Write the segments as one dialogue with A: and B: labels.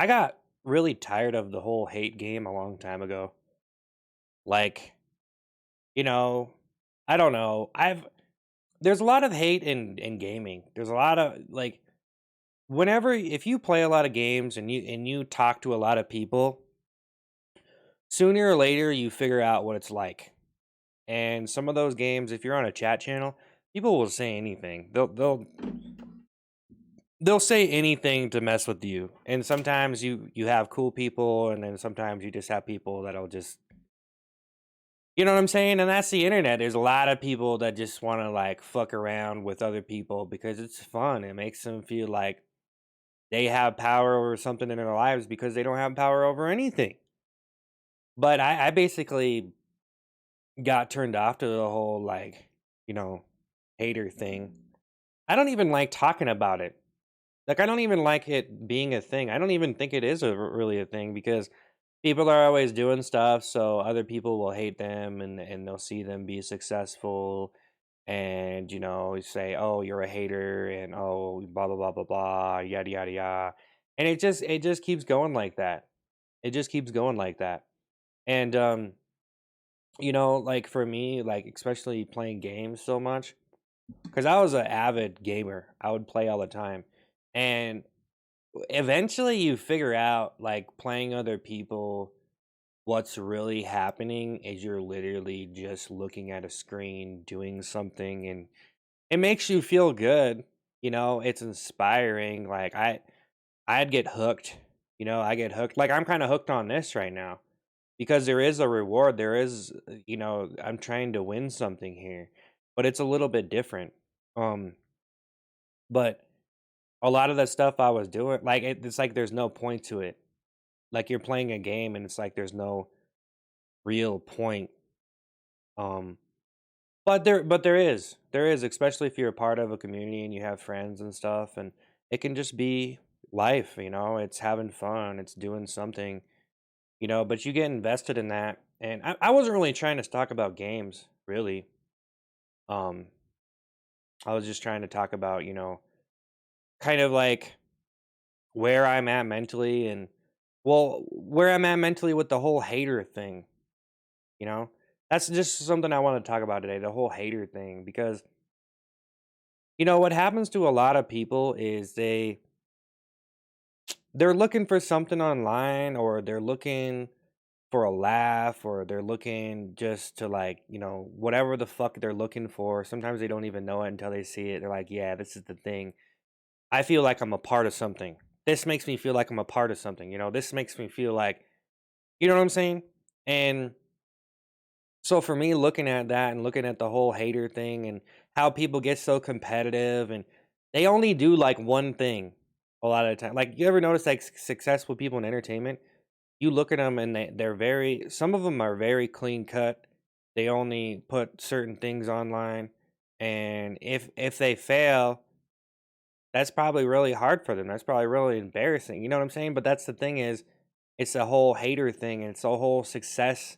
A: I got really tired of the whole hate game a long time ago. Like, you know, I don't know. I've There's a lot of hate in gaming. There's a lot of like whenever if you play a lot of games and you talk to a lot of people, sooner or later you figure out what it's like. And some of those games, if you're on a chat channel, people will say anything. They'll say anything to mess with you. And sometimes you have cool people, and then sometimes you just have people that'll just, you know what I'm saying? And that's the internet. There's a lot of people that just want to like fuck around with other people because it's fun. It makes them feel like they have power over something in their lives because they don't have power over anything. But I basically got turned off to the whole like, you know, hater thing. I don't even like talking about it. Like, I don't even like it being a thing. I don't even think it is really a thing because people are always doing stuff, so other people will hate them, and they'll see them be successful, and say, "Oh, you're a hater," and "Oh, blah blah blah blah blah," yada yada yada, and it just keeps going like that. It just keeps going like that, and like for me, like especially playing games so much, because I was an avid gamer. I would play all the time, and eventually you figure out like playing other people, what's really happening is you're literally just looking at a screen doing something, and it makes you feel good. It's inspiring. Like I'd get hooked. I get hooked. Like I'm kind of hooked on this right now because there is a reward. There is, I'm trying to win something here, but it's a little bit different. Um, but a lot of the stuff I was doing, like it's like there's no point to it. Like you're playing a game and it's like there's no real point. Um, but there is, especially if you're a part of a community and you have friends and stuff, and it can just be life. It's having fun, it's doing something. But you get invested in that, and I wasn't really trying to talk about games, really. Um, I was just trying to talk about, kind of like where I'm at mentally, and well, where I'm at mentally with the whole hater thing. You know, that's just something I want to talk about today, the whole hater thing, because what happens to a lot of people is they're looking for something online, or they're looking for a laugh, or they're looking just to like, whatever the fuck they're looking for. Sometimes they don't even know it until they see it. They're like, yeah, this is the thing. I feel like I'm a part of something. This makes me feel like I'm a part of something. This makes me feel like, you know what I'm saying? And so for me, looking at that and looking at the whole hater thing and how people get so competitive, and they only do like one thing a lot of the time. Like, you ever notice like successful people in entertainment? You look at them and they're very, some of them are very clean cut. They only put certain things online. And if they fail, that's probably really hard for them. That's probably really embarrassing. You know what I'm saying? But that's the thing is, it's a whole hater thing, and it's a whole success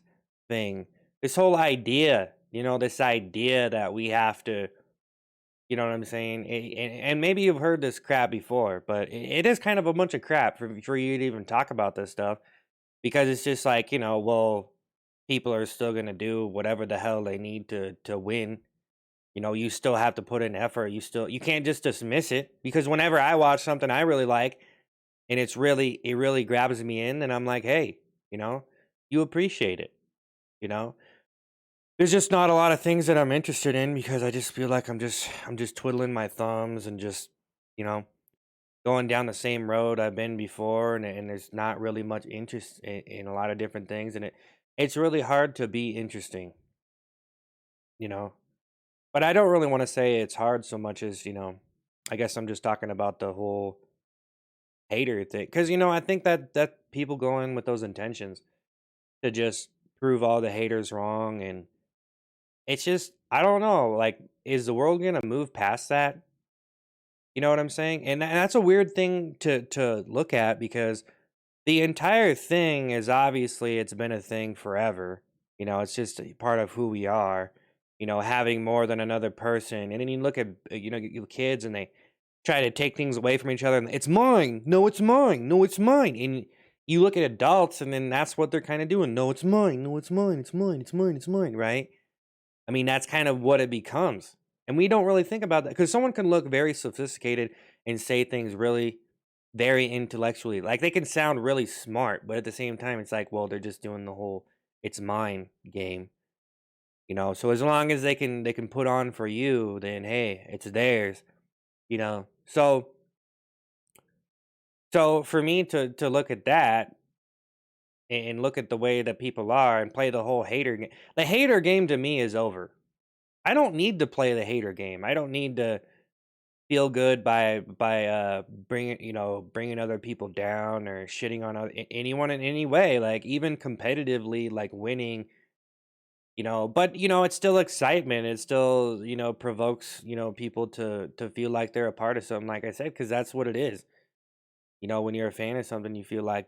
A: thing. This whole idea, this idea that we have to, you know what I'm saying? And maybe you've heard this crap before, but it is kind of a bunch of crap for you to even talk about this stuff, because it's just like, well, people are still gonna do whatever the hell they need to win. You still have to put in effort. You can't just dismiss it, because whenever I watch something I really like, and it really grabs me in, and I'm like, hey, you know, you appreciate it, you know. There's just not a lot of things that I'm interested in, because I just feel like I'm just twiddling my thumbs and just, you know, going down the same road I've been before, and there's not really much interest in a lot of different things, and it's really hard to be interesting, you know. But I don't really want to say it's hard so much as, I guess I'm just talking about the whole hater thing, because I think that people go in with those intentions to just prove all the haters wrong, and it's just, I don't know, like, is the world gonna move past that? You know what I'm saying? And that's a weird thing to look at, because the entire thing is, obviously it's been a thing forever. It's just a part of who we are. Having more than another person, and then you look at, kids, and try to take things away from each other, and it's mine. No, it's mine. No, it's mine. And you look at adults, and then that's what they're kind of doing. No, it's mine. No, it's mine. It's mine. It's mine. It's mine. Right? I mean, that's kind of what it becomes. And we don't really think about that because someone can look very sophisticated and say things really very intellectually. Like they can sound really smart, but at the same time, it's like, well, they're just doing the whole "it's mine" game, you know. So as long as they can put on for you, then hey, it's theirs, you know. So for me to look at that and look at the way that people are and play the whole hater game, the hater game to me is over. I don't need to play the hater game. I don't need to feel good by bringing other people down or shitting on anyone in any way, like even competitively, like winning, but it's still excitement. It still provokes people to feel like they're a part of something, like I said, because that's what it is. When you're a fan of something, you feel like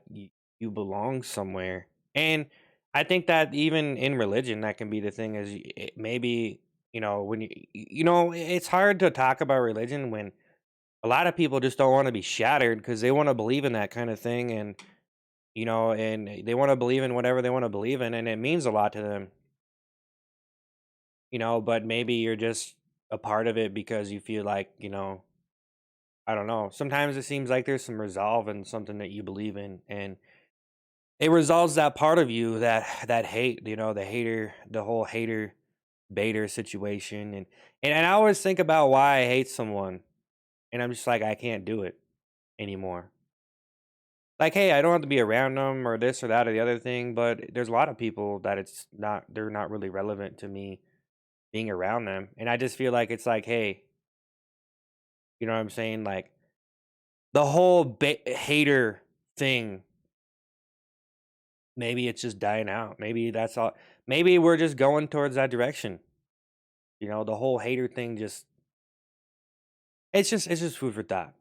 A: you belong somewhere. And I think that even in religion, that can be the thing is maybe, when it's hard to talk about religion when a lot of people just don't want to be shattered because they want to believe in that kind of thing. And they want to believe in whatever they want to believe in. And it means a lot to them, but maybe you're just a part of it because you feel like, I don't know. Sometimes it seems like there's some resolve in something that you believe in, and it resolves that part of you that hate, the whole hater baiter situation, and I always think about why I hate someone, and I'm just like I can't do it anymore. Like, hey, I don't have to be around them or this or that or the other thing, but there's a lot of people that they're not really relevant to me being around them, and I just feel like it's like, hey, you know what I'm saying? Like the whole hater thing. Maybe it's just dying out. Maybe that's all. Maybe we're just going towards that direction. The whole hater thing just it's just food for thought.